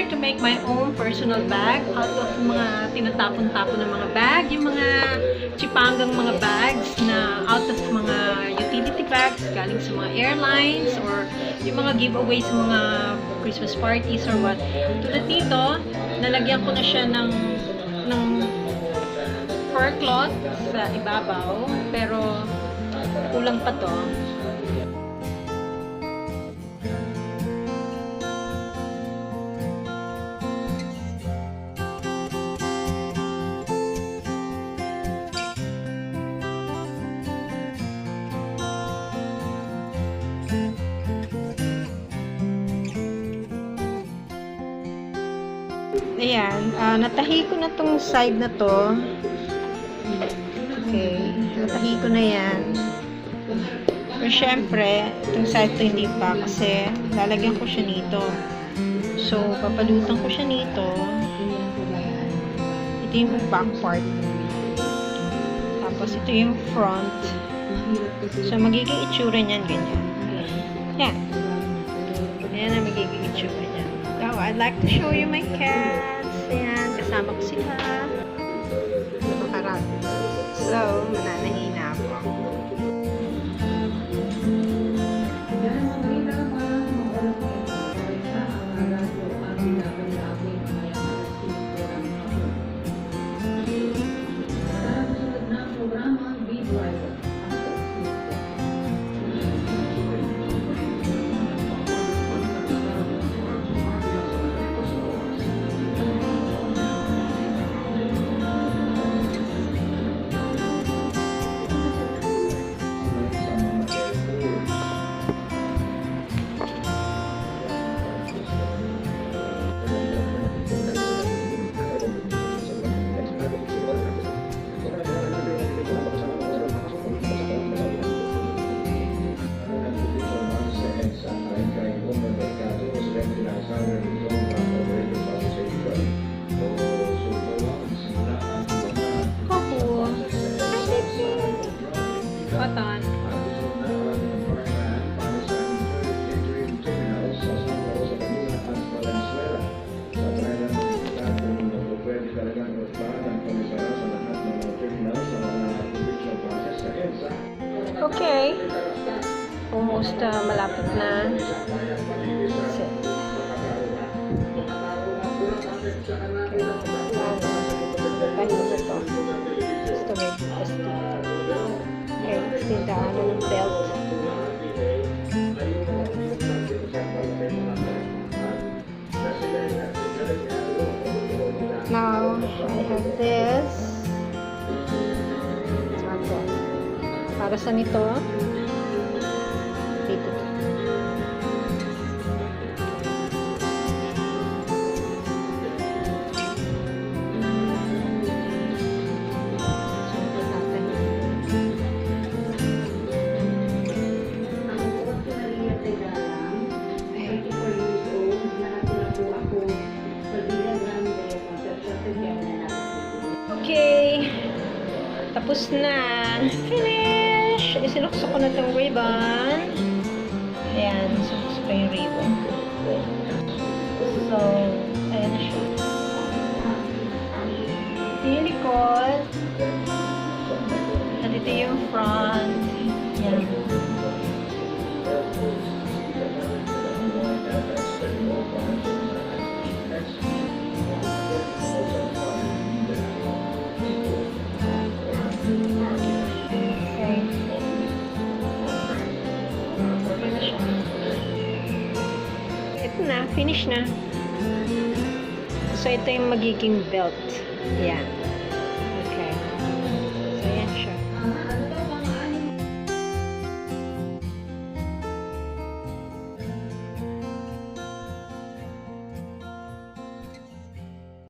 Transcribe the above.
here to make my own personal bag out of mga tinatapon-tapon ng mga bag, yung mga chipanggang mga bags na out of mga utility bags galing sa mga airlines or yung mga giveaway sa mga Christmas parties or what. Tulad dito, nalagyan ko na siya ng fur cloth sa ibabaw, pero kulang pa to. Ayan, natahi ko na tong side na to. Okay, natahi ko na yan. Pero syempre, itong side to hindi pa kasi lalagyan ko siya nito. So, papalutan ko siya nito. Ito yung back part. Tapos ito yung front. So, magiging itsura niyan ganyan. Yan. Ayan ang magiging itsura niyan. So, I'd like to show you my cats. Ayan, kasama ko sila. Napakarami. So, mananahin na ako. Cotton. Okay. Almost malapit na. Tindahan ng belt. Now, I have this. Para sa nito? Dito. Okay, tapos na. Finish! Isinukso ko na itong ribbon. Ayan, sinukso ko yung ribbon. So, ayan na siya. Ito yung likod. At ito yung front. Ayan. Na, finish na. So, ito yung magiging belt. Yan.